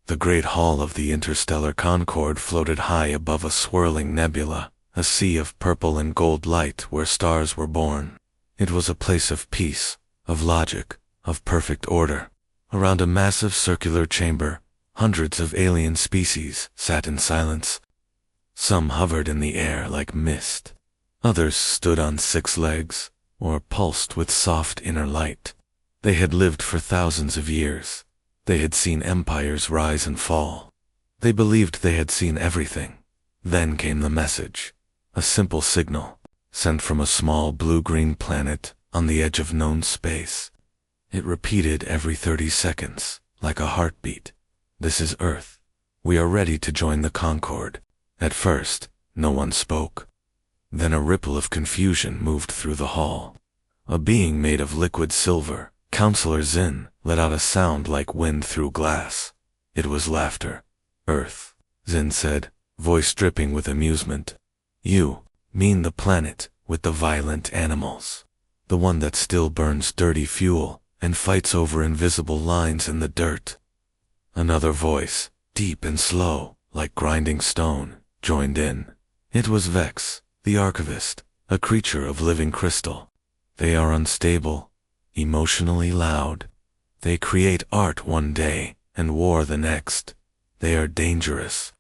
The great hall of the interstellar Concord floated high above a swirling nebula, a sea of purple and gold light where stars were born. It was a place of peace, of logic, of perfect order. Around a massive circular chamber, hundreds of alien species sat in silence. Some hovered in the air like mist. Others stood on 6 legs, or pulsed with soft inner light. They had lived for thousands of years. They had seen empires rise and fall. They believed they had seen everything. Then came the message, a simple signal, sent from a small blue-green planet on the edge of known space. It repeated every 30 seconds, like a heartbeat. This is Earth. We are ready to join the Concord. At first, no one spoke. Then a ripple of confusion moved through the hall. A being made of liquid silver, Counselor Zin, let out a sound like wind through glass. It was laughter. Earth, Zin said, voice dripping with amusement. You mean the planet with the violent animals. The one that still burns dirty fuel and fights over invisible lines in the dirt. Another voice, deep and slow, like grinding stone, joined in. It was Vex, the archivist, a creature of living crystal. They are unstable, emotionally loud. They create art one day and war the next. They are dangerous.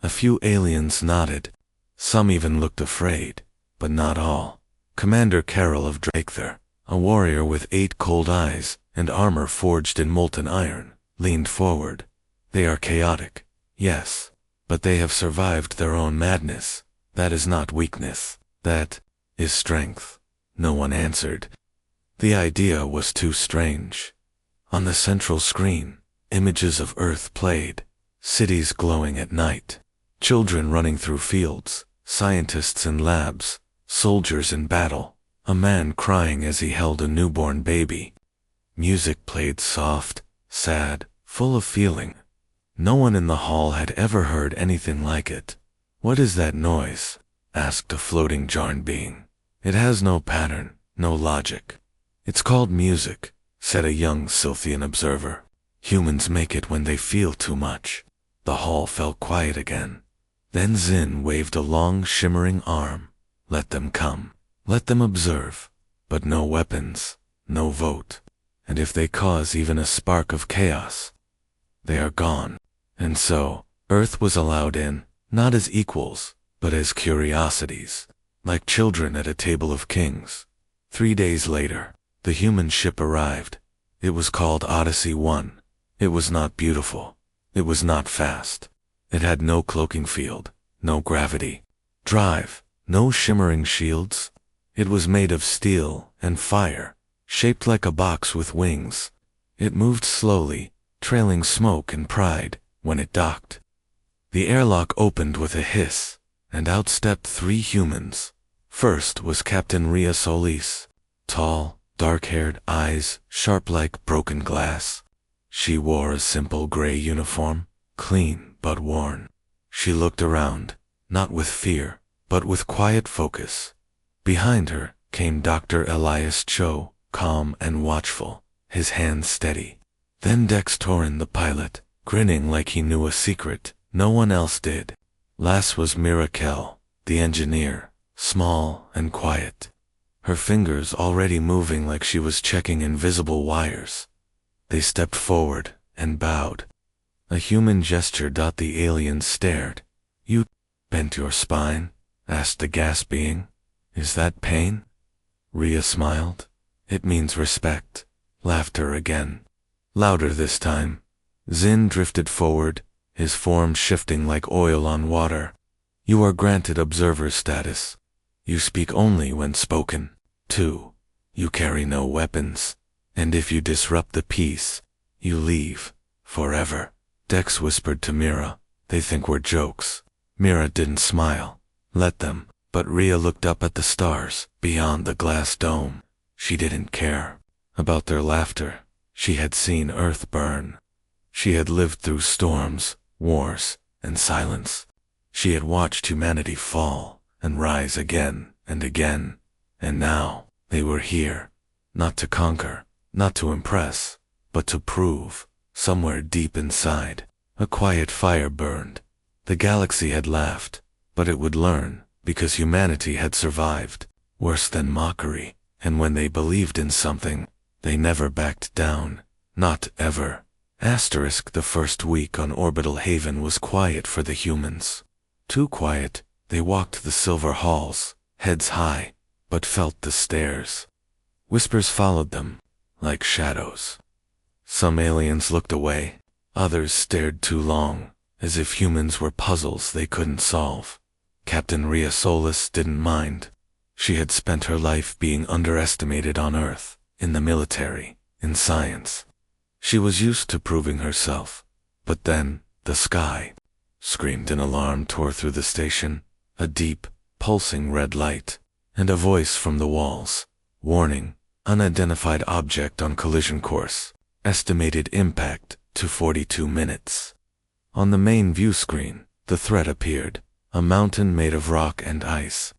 A few aliens nodded. Some even looked afraid, but not all. Commander Carroll of Drakethar, a warrior with 8 cold eyes and armor forged in molten iron, leaned forward. They are chaotic, yes, but they have survived their own madness. That is not weakness. That is strength. No one answered. The idea was too strange. On the central screen, images of Earth played, cities glowing at night, children running through fields, scientists in labs, soldiers in battle, a man crying as he held a newborn baby. Music played soft, sad, full of feeling. No one in the hall had ever heard anything like it. "What is that noise?" asked a floating Jarn being. "It has no pattern, no logic." "It's called music," said a young Scythian observer. "Humans make it when they feel too much." The hall fell quiet again. Then Zin waved a long shimmering arm. Let them come. Let them observe. But no weapons, no vote. And if they cause even a spark of chaos, they are gone. And so, Earth was allowed in, not as equals, but as curiosities, like children at a table of kings. 3 days later, the human ship arrived. It was called Odyssey 1. It was not beautiful. It was not fast. It had no cloaking field, no gravity drive, no shimmering shields. It was made of steel and fire, shaped like a box with wings. It moved slowly, trailing smoke and pride, when it docked. The airlock opened with a hiss, and out stepped 3 humans. First was Captain Ria Solis, tall, dark-haired, eyes sharp like broken glass. She wore a simple gray uniform, clean but worn. She looked around, not with fear, but with quiet focus. Behind her came Dr. Elias Cho, calm and watchful, his hands steady. Then Dex Torin the pilot, grinning like he knew a secret no one else did. Last was Mirakel, the engineer, small and quiet, her fingers already moving like she was checking invisible wires. They stepped forward and bowed. A human gesture. The aliens stared. "You bent your spine?" asked the gas being. "Is that pain?" Ria smiled. "It means respect." Laughter again. Louder this time. Zin drifted forward, his form shifting like oil on water. "You are granted observer status. You speak only when spoken. 2. You carry no weapons. And if you disrupt the peace, you leave. Forever." Dex whispered to Mira, "They think we're jokes." Mira didn't smile. Let them. But Ria looked up at the stars, beyond the glass dome. She didn't care about their laughter. She had seen Earth burn. She had lived through storms, wars, and silence. She had watched humanity fall and rise again and again. And now, they were here. Not to conquer, not to impress, but to prove, somewhere deep inside, A quiet fire burned. The galaxy had laughed, but it would learn, because humanity had survived. Worse than mockery, and when they believed in something, they never backed down. Not ever. The first week on Orbital Haven was quiet for the humans. Too quiet. They walked the silver halls, heads high, but felt the stares. Whispers followed them, like shadows. Some aliens looked away, others stared too long, as if humans were puzzles they couldn't solve. Captain Rhea Solis didn't mind. She had spent her life being underestimated on Earth, in the military, in science. She was used to proving herself. But then, the sky screamed. An alarm tore through the station, a deep, pulsing red light, and a voice from the walls. Warning, unidentified object on collision course. Estimated impact to 42 minutes. On the main view screen, the threat appeared, a mountain made of rock and ice.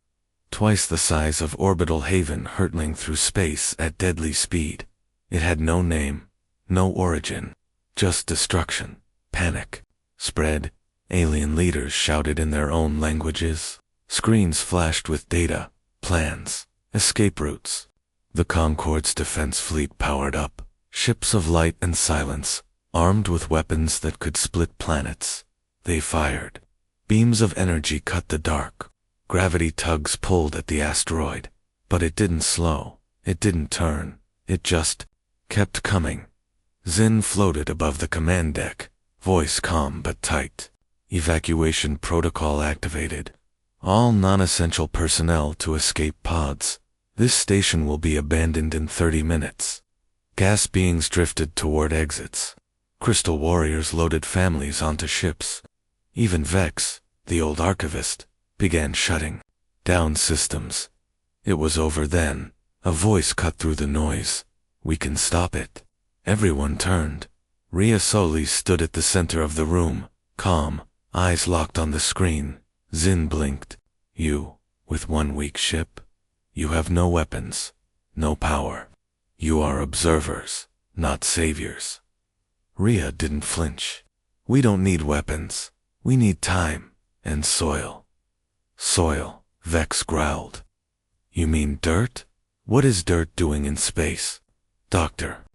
Twice the size of Orbital Haven, hurtling through space at deadly speed. It had no name, no origin, just destruction. Panic spread. Alien leaders shouted in their own languages. Screens flashed with data, plans, escape routes. The Concorde's defense fleet powered up, ships of light and silence, armed with weapons that could split planets. They fired. Beams of energy cut the dark. Gravity tugs pulled at the asteroid, but it didn't slow, it didn't turn, it just kept coming. Zin floated above the command deck, voice calm but tight. Evacuation protocol activated. All non-essential personnel to escape pods. This station will be abandoned in 30 minutes. Gas beings drifted toward exits. Crystal warriors loaded families onto ships. Even Vex, the old archivist, began shutting down systems. It was over then. A voice cut through the noise. We can stop it. Everyone turned. Rhea Solis stood at the center of the room, calm, eyes locked on the screen. Zin blinked. You, with one weak ship? You have no weapons, no power. You are observers, not saviors. Rhea didn't flinch. We don't need weapons. We need time and soil. Soil, Vex growled. You mean dirt? What is dirt doing in space? Doctor.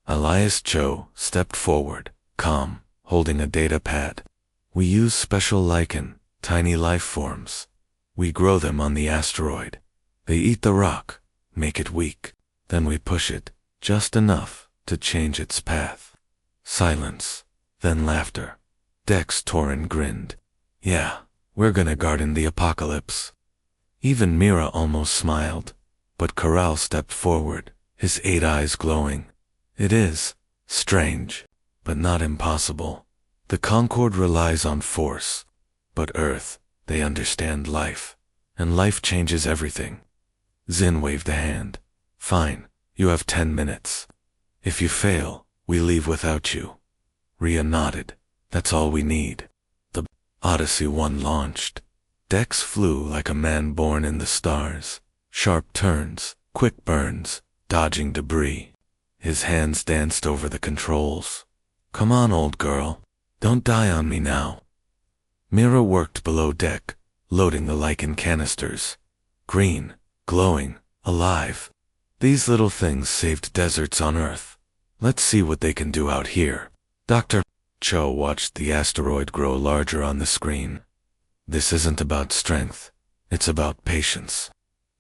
Elias Cho stepped forward, calm, holding a data pad. We use special lichen, tiny life forms. We grow them on the asteroid. They eat the rock, make it weak. Then we push it, just enough to change its path. Silence, then laughter. Dex Torin grinned. Yeah, we're gonna garden the apocalypse. Even Mira almost smiled, but Corral stepped forward, his 8 eyes glowing. It is strange, but not impossible. The Concorde relies on force, but Earth, they understand life, and life changes everything. Zin waved a hand. Fine, you have 10 minutes. If you fail, we leave without you. Rhea nodded. That's all we need. The Odyssey 1 launched. Dex flew like a man born in the stars. Sharp turns, quick burns, dodging debris. His hands danced over the controls. Come on, old girl. Don't die on me now. Mira worked below deck, loading the lichen canisters. Green, glowing, alive. These little things saved deserts on Earth. Let's see what they can do out here. Dr. Cho watched the asteroid grow larger on the screen. This isn't about strength. It's about patience.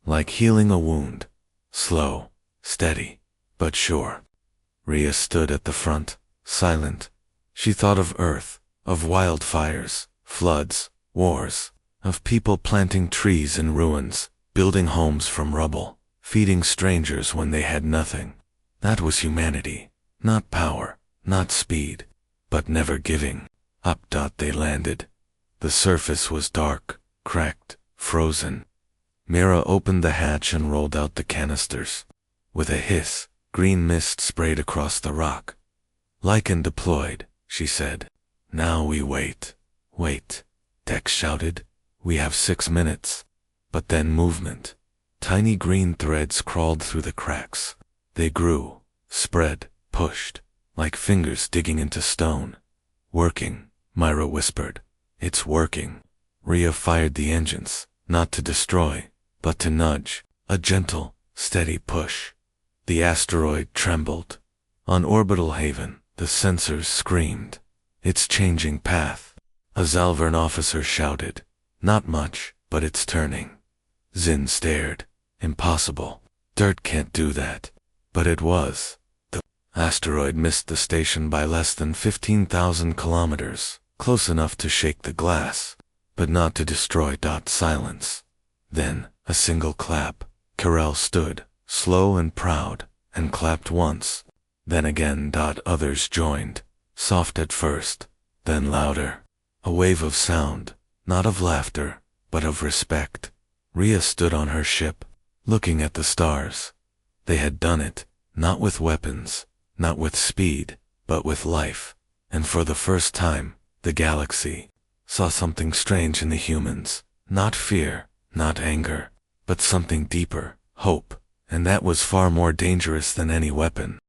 Like healing a wound. Slow, steady, but sure. Rhea stood at the front, silent. She thought of Earth, of wildfires, floods, wars, of people planting trees in ruins, building homes from rubble, feeding strangers when they had nothing. That was humanity. Not power, not speed, but never giving. Up. They landed. The surface was dark, cracked, frozen. Mira opened the hatch and rolled out the canisters. With a hiss, green mist sprayed across the rock. Lichen deployed, she said. Now we wait. Wait, Dex shouted. We have 6 minutes. But then movement. Tiny green threads crawled through the cracks. They grew, spread, pushed, like fingers digging into stone. Working, Myra whispered. It's working. Rhea fired the engines, not to destroy, but to nudge, a gentle, steady push. The asteroid trembled. On orbital haven, the sensors screamed. It's changing path. A Zalvern officer shouted. Not much, but it's turning. Zin stared. Impossible. Dirt can't do that. But it was. The asteroid missed the station by less than 15,000 kilometers, close enough to shake the glass, but not to destroy. Silence. Then, a single clap. Carell stood, slow and proud, and clapped once. Then again. Others joined, soft at first, then louder. A wave of sound, not of laughter, but of respect. Rhea stood on her ship, looking at the stars. They had done it, not with weapons, not with speed, but with life. And for the first time, the galaxy saw something strange in the humans. Not fear, not anger, but something deeper, hope. And that was far more dangerous than any weapon.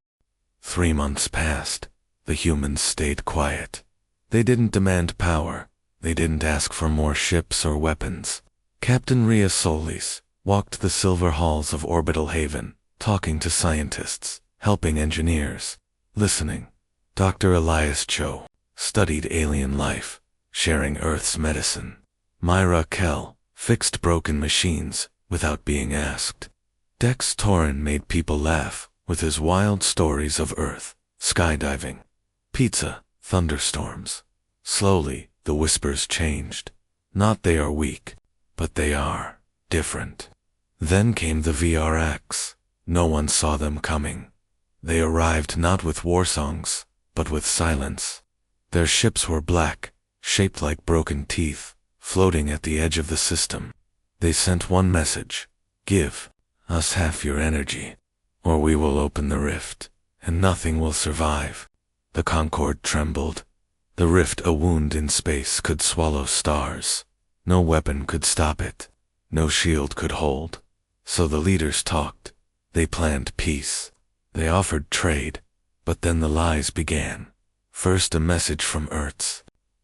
3 months passed. The humans stayed quiet. They didn't demand power. They didn't ask for more ships or weapons. Captain Rhea Solis walked the silver halls of Orbital Haven, talking to scientists, helping engineers, listening. Dr. Elias Cho studied alien life, sharing Earth's medicine. Myra Kell fixed broken machines without being asked. Dex Torin made people laugh with his wild stories of Earth, skydiving, pizza, thunderstorms. Slowly, the whispers changed. Not they are weak, but they are different. Then came the VRX. No one saw them coming. They arrived not with war songs, but with silence. Their ships were black, shaped like broken teeth, floating at the edge of the system. They sent one message: give us half your energy, or we will open the rift, and nothing will survive. The Concorde trembled. The rift, a wound in space, could swallow stars. No weapon could stop it. No shield could hold. So the leaders talked. They planned peace. They offered trade. But then the lies began. First, a message from Earth's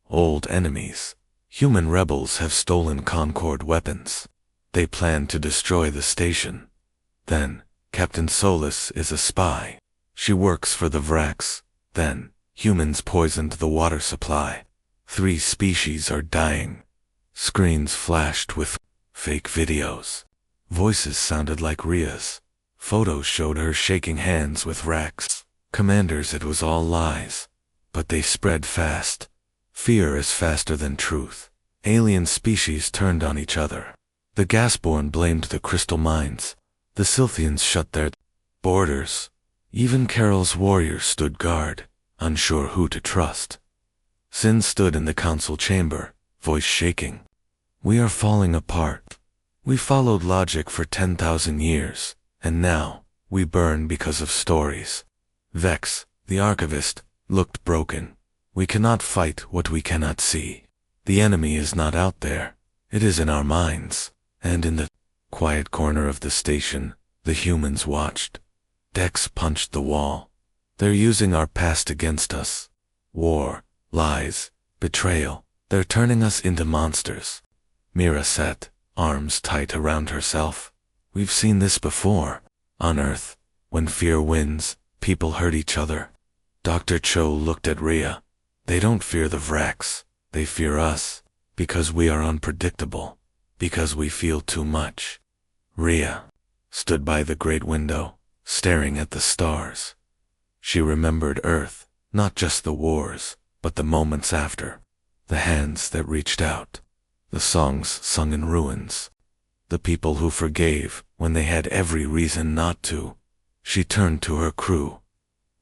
old enemies. Human rebels have stolen Concorde weapons. They plan to destroy the station. Then, Captain Solis is a spy. She works for the Vrax. Then, humans poisoned the water supply. 3 species are dying. Screens flashed with fake videos. Voices sounded like Rhea's. Photos showed her shaking hands with Vrax commanders. It was all lies. But they spread fast. Fear is faster than truth. Alien species turned on each other. The Gasborn blamed the crystal mines. The Silthians shut their borders. Even Carol's warriors stood guard, unsure who to trust. Sin stood in the council chamber, voice shaking. We are falling apart. We followed logic for 10,000 years, and now we burn because of stories. Vex, the archivist, looked broken. We cannot fight what we cannot see. The enemy is not out there. It is in our minds. And in the quiet corner of the station, the humans watched. Dex punched the wall. They're using our past against us. War, lies, betrayal. They're turning us into monsters. Mira sat, arms tight around herself. We've seen this before. On Earth, when fear wins, people hurt each other. Dr. Cho looked at Rhea. They don't fear the Vrax. They fear us. Because we are unpredictable. Because we feel too much. Rhea stood by the great window, staring at the stars. She remembered Earth, not just the wars, but the moments after. The hands that reached out. The songs sung in ruins. The people who forgave when they had every reason not to. She turned to her crew.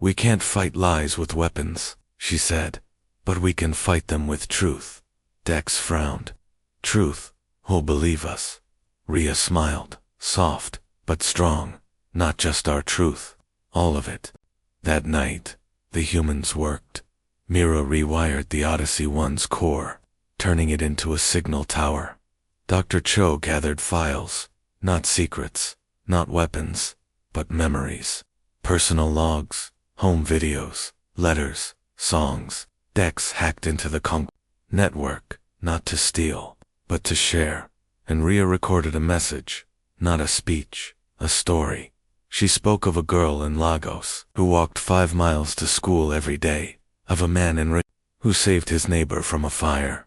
We can't fight lies with weapons, she said, but we can fight them with truth. Dex frowned. Truth, who'll believe us? Rhea smiled, soft, but strong. Not just our truth, all of it. That night, the humans worked. Mira rewired the Odyssey 1's core, turning it into a signal tower. Dr. Cho gathered files, not secrets, not weapons, but memories. Personal logs, home videos, letters, songs. Dex hacked into the network, not to steal, but to share. And Rhea recorded a message, not a speech, a story. She spoke of a girl in Lagos who walked 5 miles to school every day, of a man in who saved his neighbor from a fire,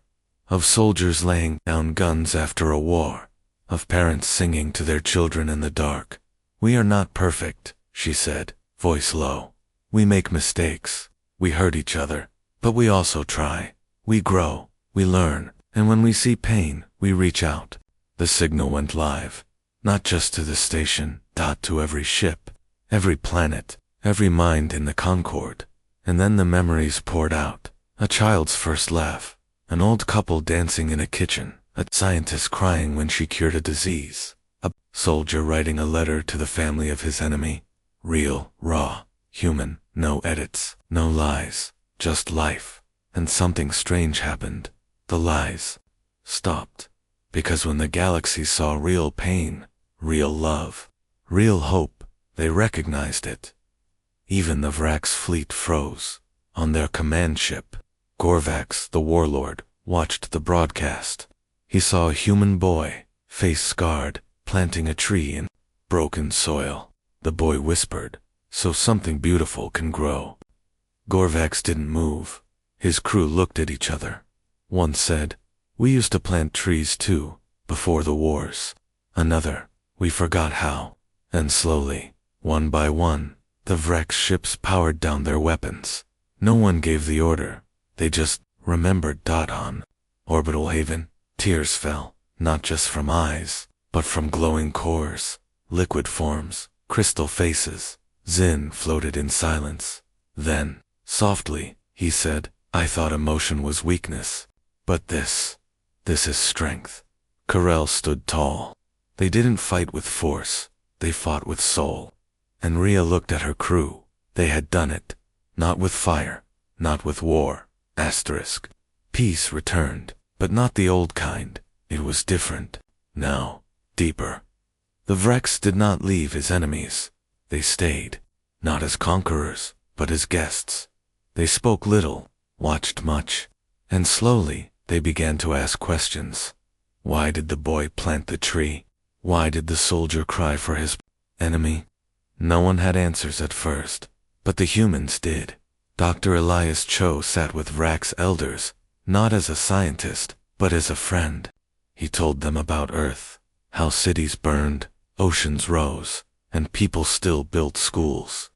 of soldiers laying down guns after a war, of parents singing to their children in the dark. We are not perfect, she said, voice low. We make mistakes, we hurt each other, but we also try. We grow, we learn, and when we see pain, we reach out. The signal went live, not just to the station, to every ship, every planet, every mind in the Concorde. And then the memories poured out. A child's first laugh, an old couple dancing in a kitchen, a scientist crying when she cured a disease, a soldier writing a letter to the family of his enemy. Real, raw, human, no edits, no lies, just life. And something strange happened. The lies stopped. Because when the galaxy saw real pain, real love, real hope, they recognized it. Even the Vrax fleet froze. On their command ship, Gorvax, the warlord, watched the broadcast. He saw a human boy, face scarred, planting a tree in broken soil. The boy whispered, "So something beautiful can grow." Gorvax didn't move. His crew looked at each other. One said, "We used to plant trees too, before the wars." Another, "We forgot how." And slowly, one by one, the Vrax ships powered down their weapons. No one gave the order, they just remembered. On Orbital Haven, tears fell, not just from eyes, but from glowing cores, liquid forms, crystal faces. Zin floated in silence. Then, softly, he said, "I thought emotion was weakness. But this is strength." Karel stood tall. They didn't fight with force, they fought with soul. And Rhea looked at her crew. They had done it. Not with fire, not with war. Peace returned, but not the old kind. It was different. Now, deeper. The Vrax did not leave as enemies. They stayed, not as conquerors, but as guests. They spoke little, watched much, and slowly they began to ask questions. Why did the boy plant the tree? Why did the soldier cry for his enemy? No one had answers at first, but the humans did. Dr. Elias Cho sat with Vrax elders, not as a scientist, but as a friend. He told them about Earth, how cities burned, oceans rose, and people still built schools.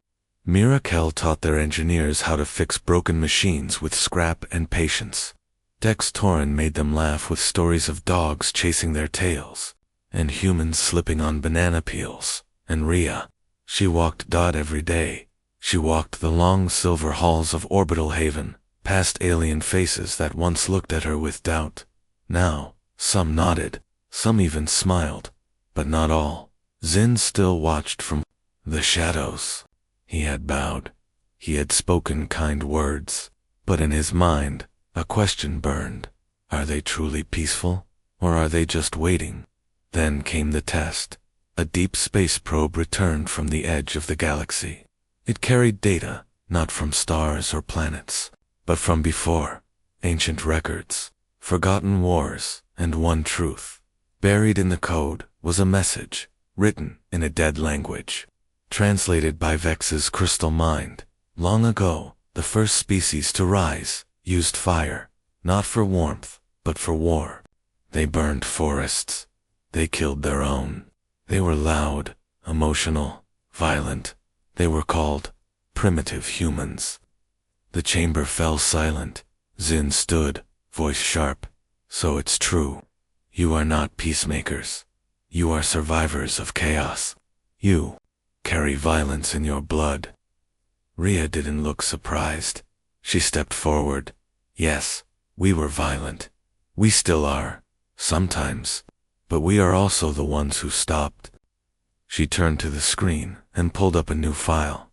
Mirakel taught their engineers how to fix broken machines with scrap and patience. Dex Torin made them laugh with stories of dogs chasing their tails, and humans slipping on banana peels. And Rhea, she walked every day. She walked the long silver halls of Orbital Haven, past alien faces that once looked at her with doubt. Now, some nodded, some even smiled, but not all. Zin still watched from the shadows. He had bowed. He had spoken kind words, but in his mind, a question burned. Are they truly peaceful, or are they just waiting? Then came the test. A deep space probe returned from the edge of the galaxy. It carried data, not from stars or planets, but from before, ancient records, forgotten wars, and one truth. Buried in the code was a message, written in a dead language, translated by Vex's crystal mind. Long ago, the first species to rise used fire, not for warmth, but for war. They burned forests. They killed their own. They were loud, emotional, violent. They were called primitive humans. The chamber fell silent. Zin stood, voice sharp. So it's true. You are not peacemakers. You are survivors of chaos. You carry violence in your blood. Rhea didn't look surprised. She stepped forward. Yes, we were violent. We still are, sometimes. But we are also the ones who stopped. She turned to the screen and pulled up a new file.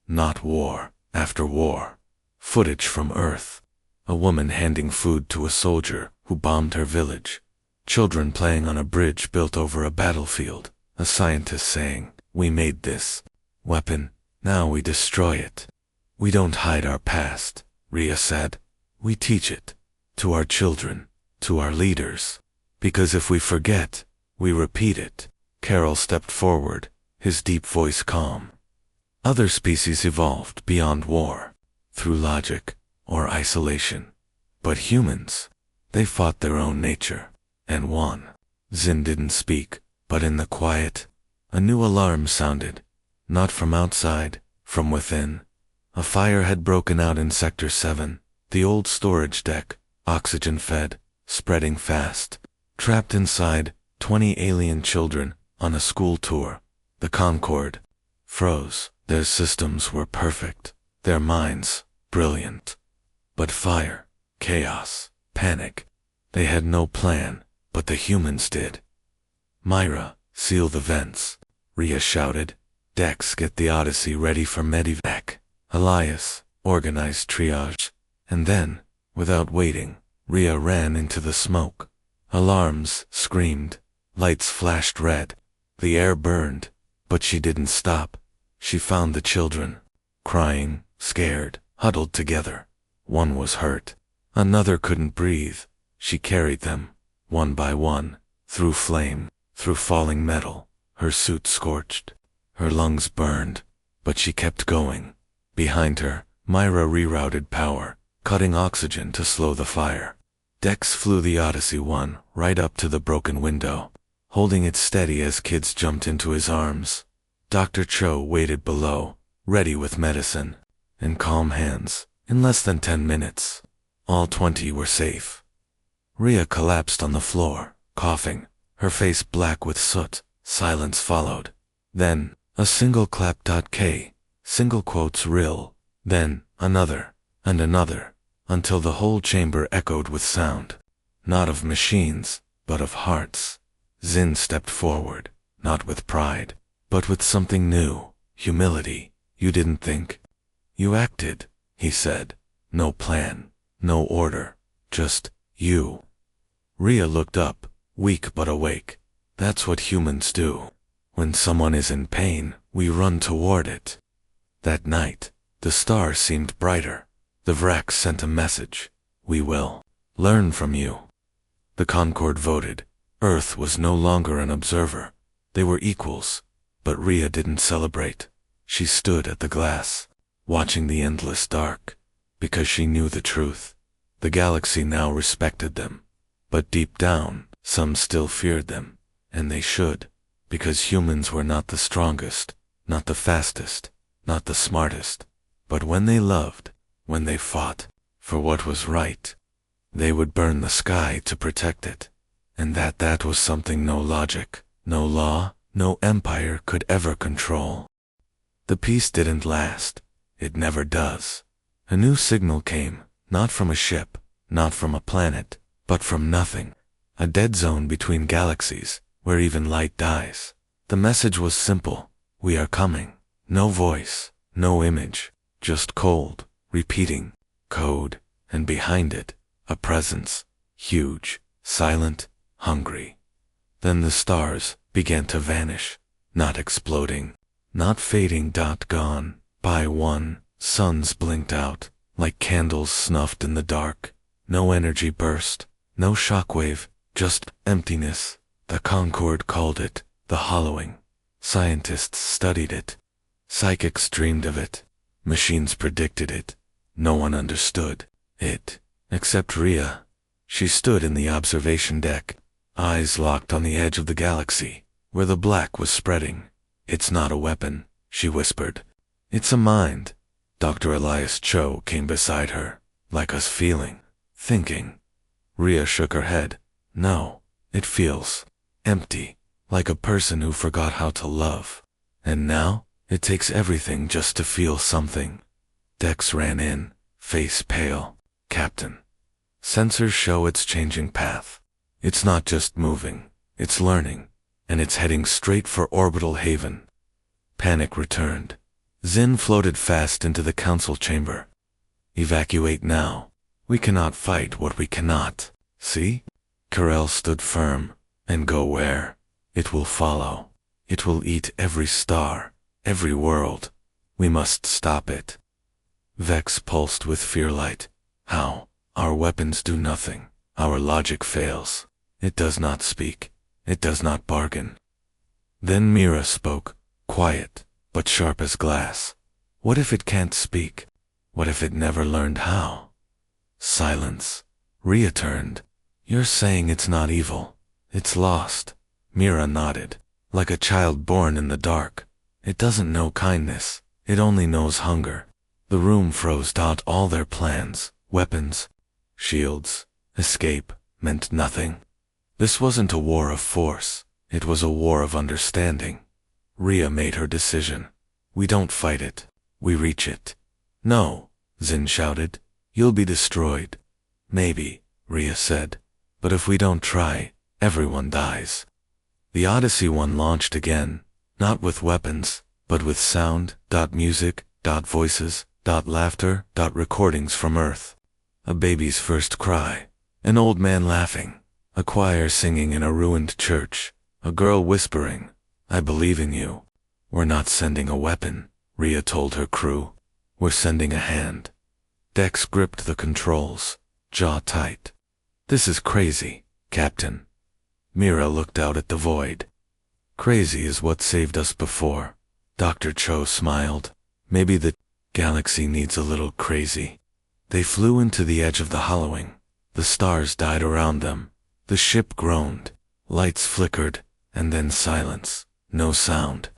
Not war, after war. Footage from Earth. A woman handing food to a soldier who bombed her village. Children playing on a bridge built over a battlefield. A scientist saying, "We made this weapon, now we destroy it." We don't hide our past, Rhea said. We teach it. To our children. To our leaders. Because if we forget, we repeat it. Carol stepped forward, his deep voice calm. Other species evolved beyond war, through logic or isolation. But humans, they fought their own nature, and won. Zin didn't speak, but in the quiet, a new alarm sounded. Not from outside, from within. A fire had broken out in Sector 7, the old storage deck, oxygen-fed, spreading fast. Trapped inside, 20 alien children, on a school tour. The Concorde froze. Their systems were perfect, their minds brilliant. But fire, chaos, panic. They had no plan, but the humans did. Myra, seal the vents, Rhea shouted. Dex, get the Odyssey ready for medevac. Elias, organize triage. And then, without waiting, Rhea ran into the smoke. Alarms screamed, lights flashed red. The air burned, but she didn't stop. She found the children, crying, scared, huddled together. One was hurt. Another couldn't breathe. She carried them, one by one, through flame, through falling metal. Her suit scorched. Her lungs burned, but she kept going. Behind her, Myra rerouted power, cutting oxygen to slow the fire. Dex flew the Odyssey 1 right up to the broken window, holding it steady as kids jumped into his arms. Dr. Cho waited below, ready with medicine, in calm hands. In less than 10 minutes, all 20 were safe. Rhea collapsed on the floor, coughing, her face black with soot. Silence followed. Then, a single clap. K, single quotes rill, then, another, and another, until the whole chamber echoed with sound. Not of machines, but of hearts. Zin stepped forward, not with pride, but with something new, humility. You didn't think. You acted, he said. No plan, no order, just you. Rhea looked up, weak but awake. That's what humans do. When someone is in pain, we run toward it. That night, the stars seemed brighter. The Vrax sent a message. We will learn from you. The Concorde voted. Earth was no longer an observer. They were equals. But Rhea didn't celebrate. She stood at the glass, watching the endless dark, because she knew the truth. The galaxy now respected them. But deep down, some still feared them. And they should, because humans were not the strongest, not the fastest, not the smartest. But when they loved, when they fought for what was right, they would burn the sky to protect it. And that was something no logic, no law, no empire could ever control. The peace didn't last. It never does. A new signal came, not from a ship, not from a planet, but from nothing. A dead zone between galaxies, where even light dies. The message was simple. We are coming. No voice, no image, just cold, repeating, code, and behind it, a presence, huge, silent, hungry. Then the stars began to vanish, not exploding, not fading. Gone. By one, suns blinked out, like candles snuffed in the dark. No energy burst, no shockwave, just emptiness. The Concorde called it the hollowing. Scientists studied it. Psychics dreamed of it. Machines predicted it. No one understood it, except Rhea. She stood in the observation deck, eyes locked on the edge of the galaxy, where the black was spreading. It's not a weapon, she whispered. It's a mind. Dr. Elias Cho came beside her, like us feeling, thinking. Rhea shook her head. No, it feels empty, like a person who forgot how to love. And now, it takes everything just to feel something. Dex ran in, face pale. Captain. Sensors show it's changing path. It's not just moving, it's learning, and it's heading straight for orbital haven. Panic returned. Zin floated fast into the council chamber. Evacuate now. We cannot fight what we cannot. See? Karel stood firm. And go where? It will follow. It will eat every star, every world. We must stop it. Vex pulsed with fear light. How? Our weapons do nothing. Our logic fails. It does not speak. It does not bargain. Then Mira spoke, quiet, but sharp as glass. What if it can't speak? What if it never learned how? Silence. Rhea turned. You're saying it's not evil. It's lost. Mira nodded. Like a child born in the dark. It doesn't know kindness. It only knows hunger. The room froze. All their plans, weapons, shields, escape, meant nothing. This wasn't a war of force. It was a war of understanding. Rhea made her decision. We don't fight it. We reach it. No, Zin shouted. You'll be destroyed. Maybe, Rhea said. But if we don't try, everyone dies. The Odyssey One launched again, not with weapons, but with sound, music, voices, laughter, recordings from Earth. A baby's first cry. An old man laughing. A choir singing in a ruined church. A girl whispering, I believe in you. We're not sending a weapon, Rhea told her crew. We're sending a hand. Dex gripped the controls, jaw tight. This is crazy, Captain. Mira looked out at the void. Crazy is what saved us before. Dr. Cho smiled. Maybe the galaxy needs a little crazy. They flew into the edge of the hollowing. The stars died around them. The ship groaned. Lights flickered, and then silence. No sound.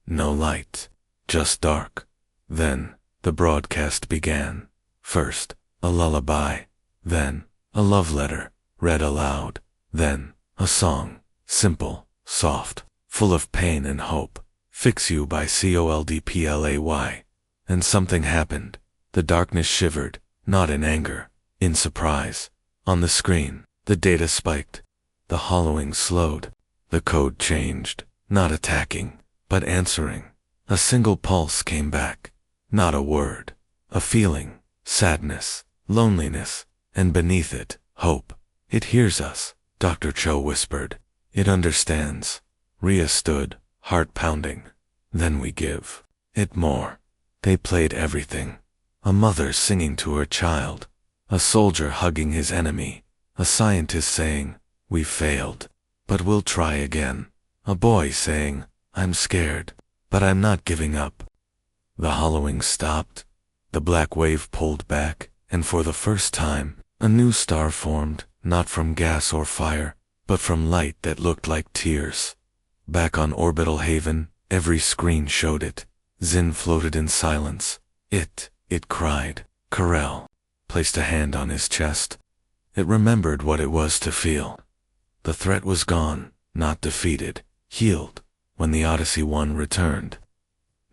No light. Just dark. Then, the broadcast began. First, a lullaby. Then, a love letter, read aloud. Then, a song. Simple, soft, full of pain and hope. Fix You by Coldplay. And something happened. The darkness shivered, not in anger, in surprise. On the screen, the data spiked. The hollowing slowed. The code changed, not attacking, but answering. A single pulse came back. Not a word. A feeling, sadness, loneliness, and beneath it, hope. It hears us, Dr. Cho whispered. It understands. Rhea stood, heart pounding. Then we give it more. They played everything. A mother singing to her child. A soldier hugging his enemy. A scientist saying, we failed, but we'll try again. A boy saying, I'm scared, but I'm not giving up. The hollowing stopped. The black wave pulled back, and for the first time, a new star formed, not from gas or fire, but from light that looked like tears. Back on Orbital Haven, every screen showed it. Zin floated in silence. It cried. Karel placed a hand on his chest. It remembered what it was to feel. The threat was gone, not defeated, healed, when the Odyssey One returned.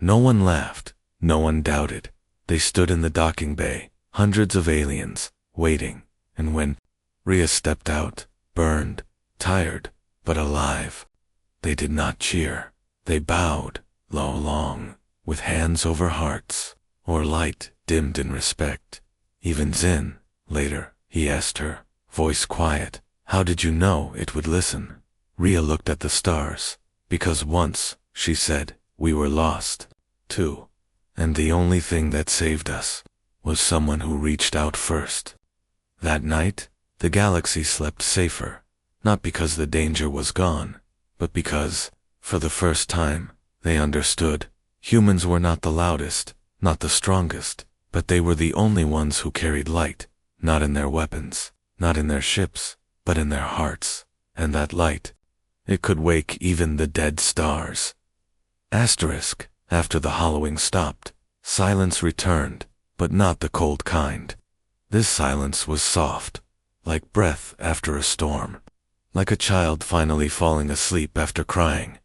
No one laughed, no one doubted. They stood in the docking bay, hundreds of aliens, waiting, and when Rhea stepped out, burned, tired, but alive, they did not cheer. They bowed, long, with hands over hearts, or light dimmed in respect. Even Zin, later, he asked her, voice quiet, how did you know it would listen? Rhea looked at the stars. Because once, she said, we were lost, too. And the only thing that saved us was someone who reached out first. That night, the galaxy slept safer, not because the danger was gone, but because, for the first time, they understood. Humans were not the loudest, not the strongest, but they were the only ones who carried light, not in their weapons, not in their ships, but in their hearts. And that light, it could wake even the dead stars. Asterisk, after the hollowing stopped, silence returned, but not the cold kind. This silence was soft, like breath after a storm, like a child finally falling asleep after crying.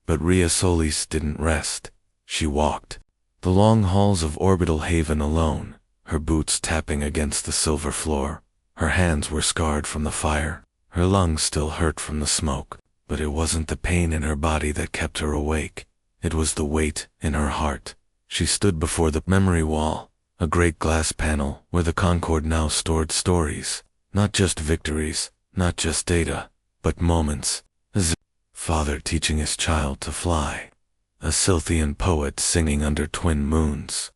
But Rhea Solis didn't rest. She walked the long halls of Orbital Haven alone, her boots tapping against the silver floor. Her hands were scarred from the fire, her lungs still hurt from the smoke, but it wasn't the pain in her body that kept her awake. It was the weight in her heart. She stood before the memory wall, a great glass panel where the Concord now stored stories, not just victories, not just data, but moments. A father teaching his child to fly, a Scythian poet singing under twin moons,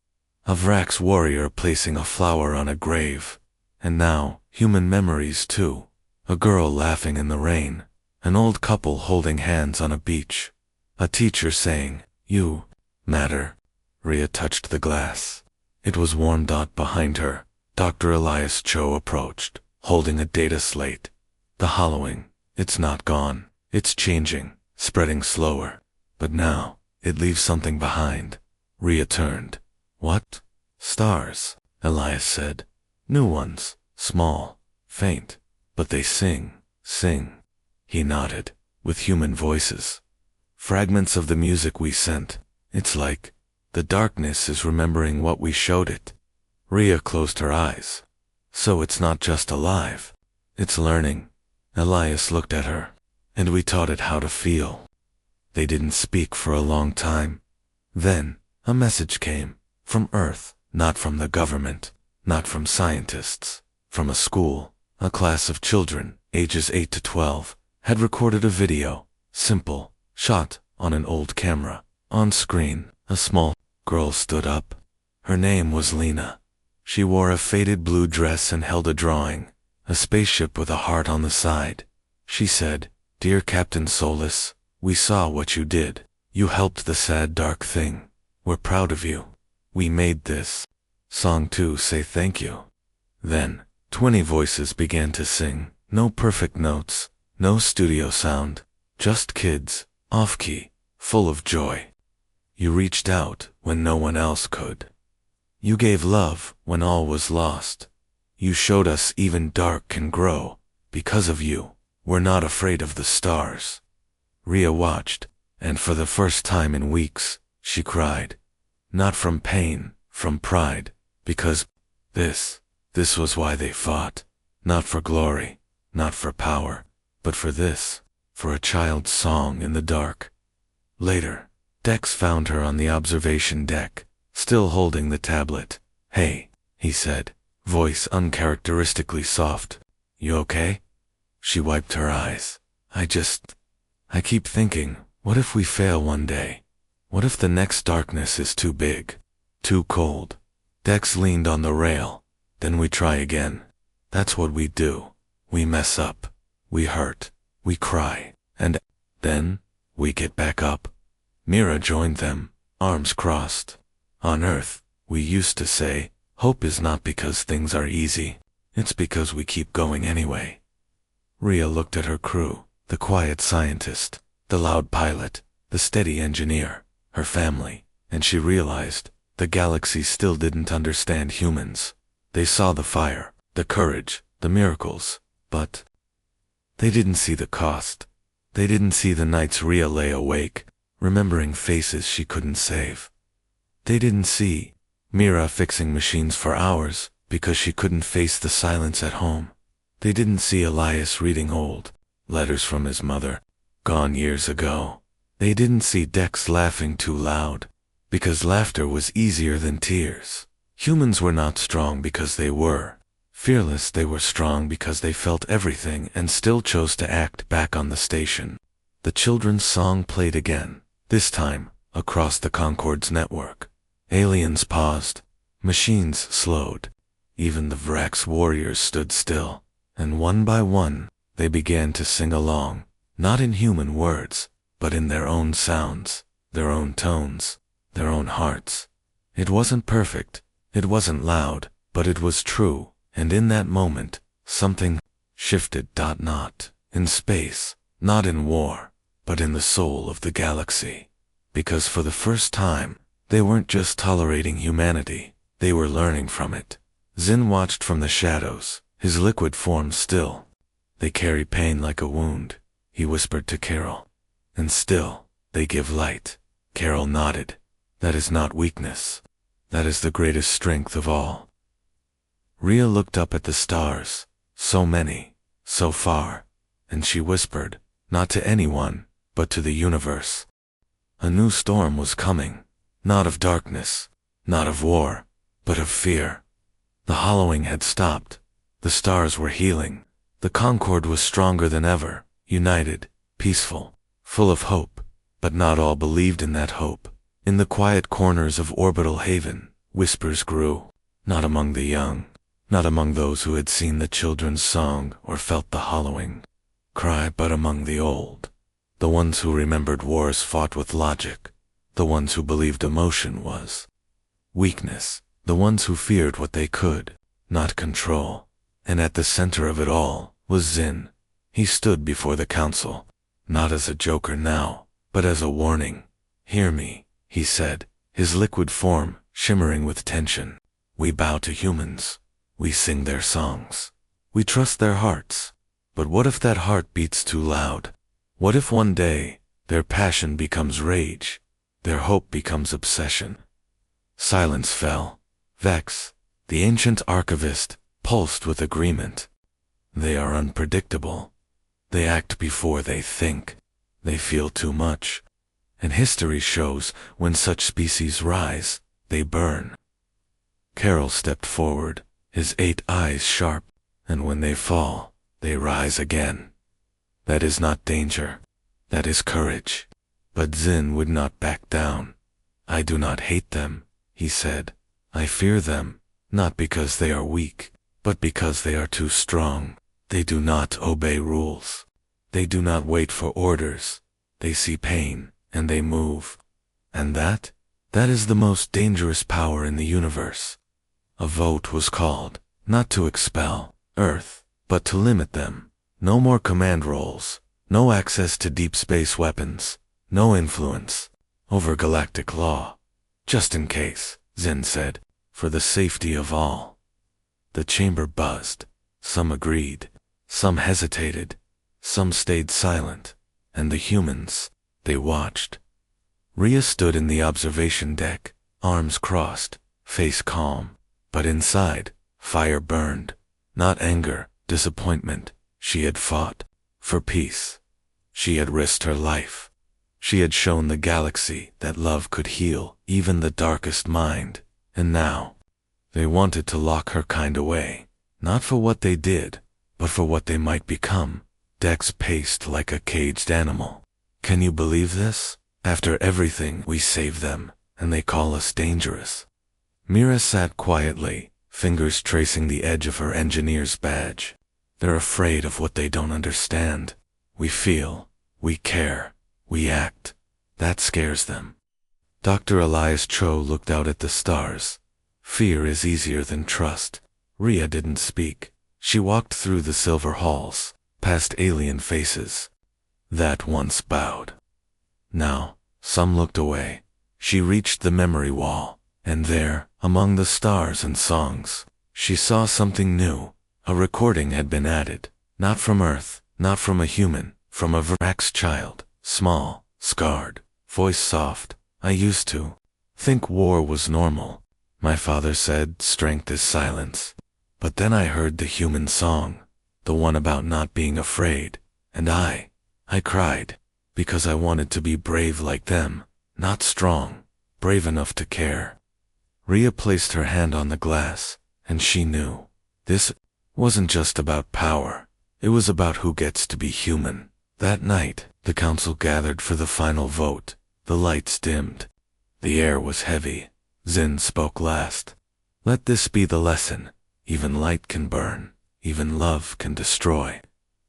a Vrax warrior placing a flower on a grave, And now, human memories too. A girl laughing in the rain. An old couple holding hands on a beach. A teacher saying, "You matter." Rhea touched the glass. It was warm. Behind her, Dr. Elias Cho approached, holding a data slate. The hollowing, it's not gone. It's changing, spreading slower. But now, it leaves something behind. Rhea turned. What? Stars, Elias said. New ones, small, faint, but they sing. He nodded, with human voices. Fragments of the music we sent. It's like the darkness is remembering what we showed it. Rhea closed her eyes. So it's not just alive. It's learning. Elias looked at her. And we taught it how to feel. They didn't speak for a long time. Then, a message came. From Earth, not from the government, not from scientists. From a school, a class of children, ages 8 to 12, had recorded a video. Simple, shot on an old camera. On screen, a small girl stood up. Her name was Lena. She wore a faded blue dress and held a drawing. A spaceship with a heart on the side. She said, "Dear Captain Solis, we saw what you did. You helped the sad dark thing. We're proud of you. We made this song to say thank you." Then, 20 voices began to sing. No perfect notes, no studio sound, just kids, off-key, full of joy. You reached out when no one else could. You gave love when all was lost. You showed us even dark can grow. Because of you, we're not afraid of the stars. Rhea watched, and for the first time in weeks, she cried. Not from pain, from pride, because this was why they fought. Not for glory, not for power, but for this, for a child's song in the dark. Later, Dex found her on the observation deck, still holding the tablet. "Hey," he said, voice uncharacteristically soft. "You okay?" She wiped her eyes. I keep thinking, what if we fail one day? What if the next darkness is too big, too cold?" Dex leaned on the rail. "Then we try again. That's what we do. We mess up. We hurt. We cry. And then, we get back up." Mira joined them, arms crossed. "On Earth, we used to say, hope is not because things are easy. It's because we keep going anyway." Rhea looked at her crew, the quiet scientist, the loud pilot, the steady engineer, her family, and she realized the galaxy still didn't understand humans. They saw the fire, the courage, the miracles, but they didn't see the cost. They didn't see the nights Rhea lay awake, remembering faces she couldn't save. They didn't see Mira fixing machines for hours because she couldn't face the silence at home. They didn't see Elias reading old letters from his mother, gone years ago. They didn't see Dex laughing too loud, because laughter was easier than tears. Humans were not strong because they were fearless. They were strong because they felt everything and still chose to act. Back on the station, the children's song played again, this time across the Concorde's network. Aliens paused. Machines slowed. Even the Vrax warriors stood still. And one by one, they began to sing along, not in human words, but in their own sounds, their own tones, their own hearts. It wasn't perfect, it wasn't loud, but it was true, and in that moment, something shifted. Not in space, not in war, but in the soul of the galaxy. Because for the first time, they weren't just tolerating humanity, they were learning from it. Zin watched from the shadows, his liquid form still. "They carry pain like a wound," he whispered to Carol. "And still, they give light." Carol nodded. "That is not weakness. That is the greatest strength of all." Rhea looked up at the stars, so many, so far, and she whispered, not to anyone, but to the universe. A new storm was coming, not of darkness, not of war, but of fear. The hollowing had stopped. The stars were healing. The Concorde was stronger than ever, united, peaceful, full of hope. But not all believed in that hope. In the quiet corners of Orbital Haven, whispers grew. Not among the young, not among those who had seen the children's song or felt the hollowing cry, but among the old, the ones who remembered wars fought with logic, the ones who believed emotion was weakness, the ones who feared what they could not control. And at the center of it all was Zin. He stood before the council, not as a joker now, but as a warning. "Hear me," he said, his liquid form shimmering with tension. "We bow to humans. We sing their songs. We trust their hearts. But what if that heart beats too loud? What if one day their passion becomes rage, their hope becomes obsession?" Silence fell. Vex, the ancient archivist, pulsed with agreement. "They are unpredictable. They act before they think. They feel too much. And history shows when such species rise, they burn." Carol stepped forward, his 8 eyes sharp. "And when they fall, they rise again. That is not danger. That is courage." But Zin would not back down. "I do not hate them," he said. "I fear them, not because they are weak, but because they are too strong. They do not obey rules. They do not wait for orders. They see pain, and they move. And that is the most dangerous power in the universe." A vote was called, not to expel Earth, but to limit them. No more command roles, no access to deep space weapons, no influence over galactic law. "Just in case," Zin said, "for the safety of all." The chamber buzzed. Some agreed, some hesitated, some stayed silent, and the humans, they watched. Rhea stood in the observation deck, arms crossed, face calm, but inside, fire burned. Not anger, disappointment. She had fought for peace. She had risked her life. She had shown the galaxy that love could heal even the darkest mind. And now, they wanted to lock her kind away, not for what they did, but for what they might become. Dex paced like a caged animal. "Can you believe this? After everything, we save them, and they call us dangerous." Mira sat quietly, fingers tracing the edge of her engineer's badge. "They're afraid of what they don't understand. We feel, we care, we act. That scares them." Dr. Elias Cho looked out at the stars. "Fear is easier than trust." Rhea didn't speak. She walked through the silver halls, past alien faces that once bowed. Now, some looked away. She reached the memory wall, and there, among the stars and songs, she saw something new. A recording had been added, not from Earth, not from a human, from a Verax child, small, scarred, voice soft. "I used to think war was normal. My father said strength is silence. But then I heard the human song, the one about not being afraid, and I cried, because I wanted to be brave like them, not strong, brave enough to care." Rhea placed her hand on the glass, and she knew. This wasn't just about power. It was about who gets to be human. That night, the council gathered for the final vote. The lights dimmed. The air was heavy. Zin spoke last. "Let this be the lesson. Even light can burn. Even love can destroy.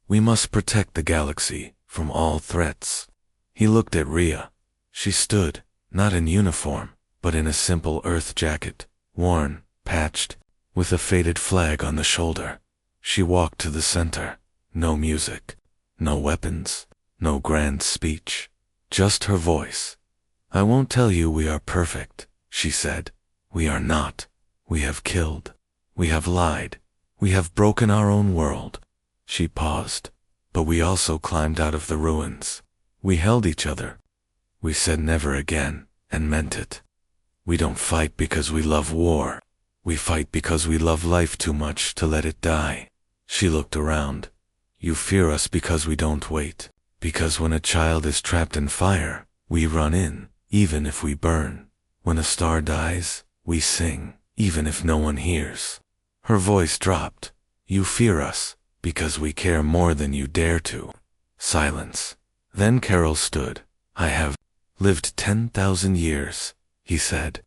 We must protect the galaxy from all threats." He looked at Rhea. She stood, not in uniform, but in a simple earth jacket, worn, patched, with a faded flag on the shoulder. She walked to the center. No music, no weapons, no grand speech. Just her voice. "I won't tell you we are perfect," she said. "We are not. We have killed. We have lied. We have broken our own world." She paused. "But we also climbed out of the ruins. We held each other. We said never again, and meant it. We don't fight because we love war. We fight because we love life too much to let it die." She looked around. "You fear us because we don't wait. Because when a child is trapped in fire, we run in, even if we burn. When a star dies, we sing, even if no one hears." Her voice dropped. "You fear us, because we care more than you dare to." Silence. Then Carol stood. "I have lived 10,000 years, he said.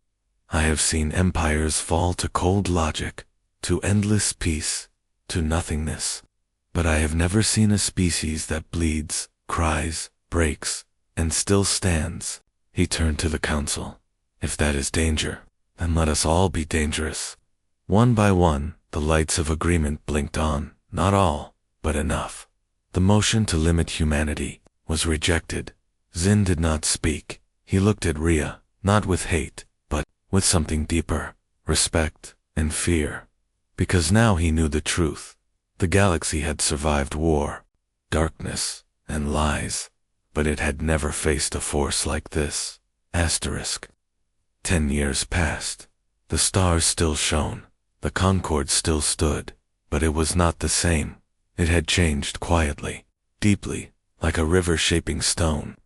"I have seen empires fall to cold logic, to endless peace, to nothingness. But I have never seen a species that bleeds, cries, breaks, and still stands. He turned to the council. If that is danger, then let us all be dangerous. One by one, the lights of agreement blinked on, not all, but enough. The motion to limit humanity was rejected. Zin did not speak. He looked at Rhea, not with hate, but with something deeper, respect and fear. Because now he knew the truth. The galaxy had survived war, darkness, and lies, but it had never faced a force like this. 10 years passed. The stars still shone. The Concord still stood, but it was not the same. It had changed quietly, deeply, like a river shaping stone.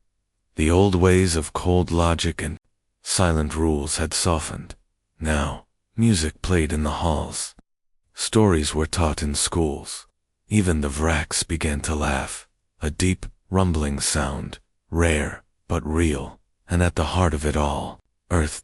The old ways of cold logic and silent rules had softened. Now, music played in the halls. Stories were taught in schools. Even the Vraks began to laugh, a deep, rumbling sound, rare, but real, and at the heart of it all, Earth.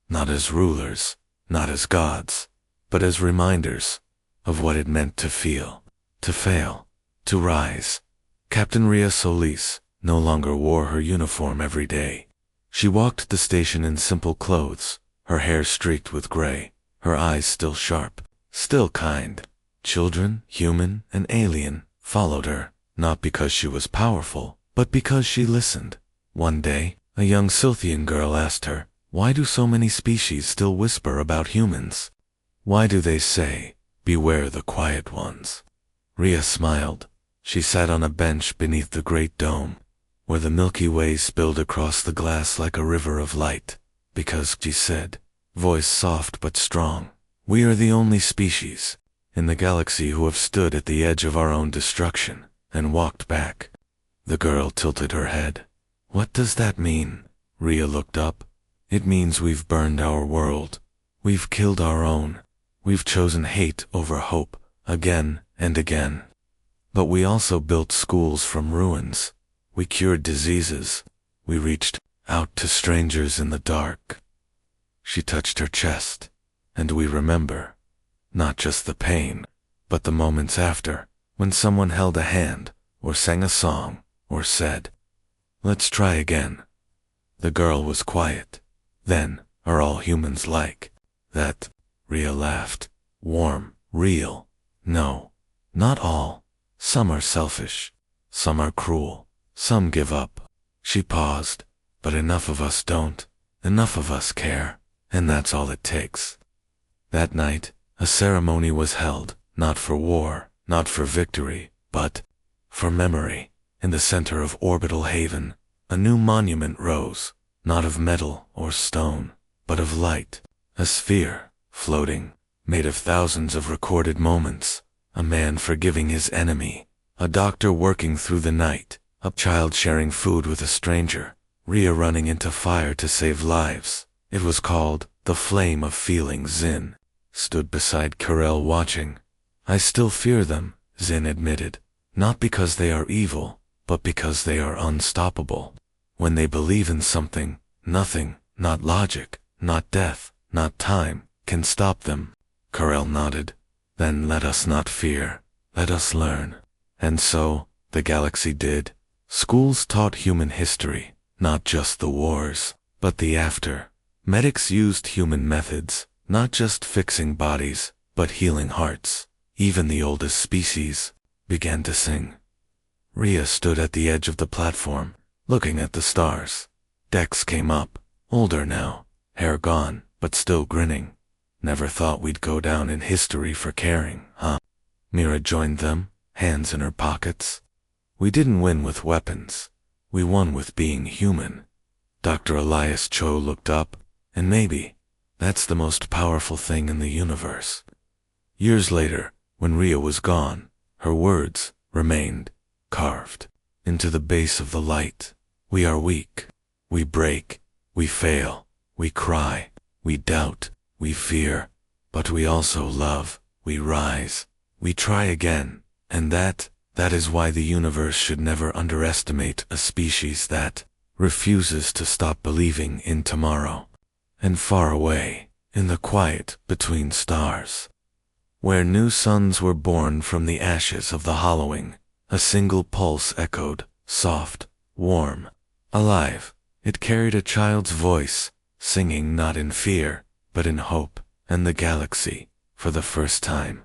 Not as rulers, not as gods, but as reminders of what it meant to feel, to fail, to rise. Captain Rhea Solis no longer wore her uniform every day. She walked the station in simple clothes, her hair streaked with gray, her eyes still sharp, still kind. Children, human and alien, followed her, not because she was powerful, but because she listened. One day, a young Scythian girl asked her, "Why do so many species still whisper about humans? Why do they say, 'Beware the quiet ones'?" Rhea smiled. She sat on a bench beneath the great dome, where the Milky Way spilled across the glass like a river of light. Because, she said, voice soft but strong, we are the only species in the galaxy who have stood at the edge of our own destruction and walked back. The girl tilted her head. What does that mean? Rhea looked up. It means we've burned our world. We've killed our own. We've chosen hate over hope, again and again. But we also built schools from ruins. We cured diseases. We reached out to strangers in the dark. She touched her chest. And we remember. Not just the pain, but the moments after, when someone held a hand, or sang a song, or said, "Let's try again." The girl was quiet. Then, are all humans like that? Rhea laughed. Warm, real. No, not all. Some are selfish. Some are cruel. Some give up. She paused. But enough of us don't. Enough of us care. And that's all it takes. That night, a ceremony was held, not for war, not for victory, but for memory. In the center of Orbital Haven, a new monument rose, not of metal or stone, but of light, a sphere, floating, made of thousands of recorded moments, a man forgiving his enemy, a doctor working through the night, a child sharing food with a stranger, Rhea running into fire to save lives. It was called The Flame of Feeling. Zin stood beside Karel watching. I still fear them, Zin admitted, not because they are evil, but because they are unstoppable. When they believe in something, nothing, not logic, not death, not time, can stop them. Karel nodded. Then let us not fear, let us learn. And so, the galaxy did. Schools taught human history, not just the wars, but the after. Medics used human methods, not just fixing bodies, but healing hearts. Even the oldest species began to sing. Rhea stood at the edge of the platform, looking at the stars. Dex came up, older now, hair gone, but still grinning. Never thought we'd go down in history for caring, huh? Mira joined them, hands in her pockets. We didn't win with weapons. We won with being human. Dr. Elias Cho looked up, and maybe that's the most powerful thing in the universe. Years later, when Rhea was gone, her words remained carved into the base of the light. We are weak. We break. We fail. We cry. We doubt. We fear. But we also love. We rise. We try again. And that is why the universe should never underestimate a species that refuses to stop believing in tomorrow. And far away, in the quiet between stars, where new suns were born from the ashes of the hollowing. A single pulse echoed, soft, warm, alive. It carried a child's voice, singing not in fear, but in hope, and the galaxy, for the first time,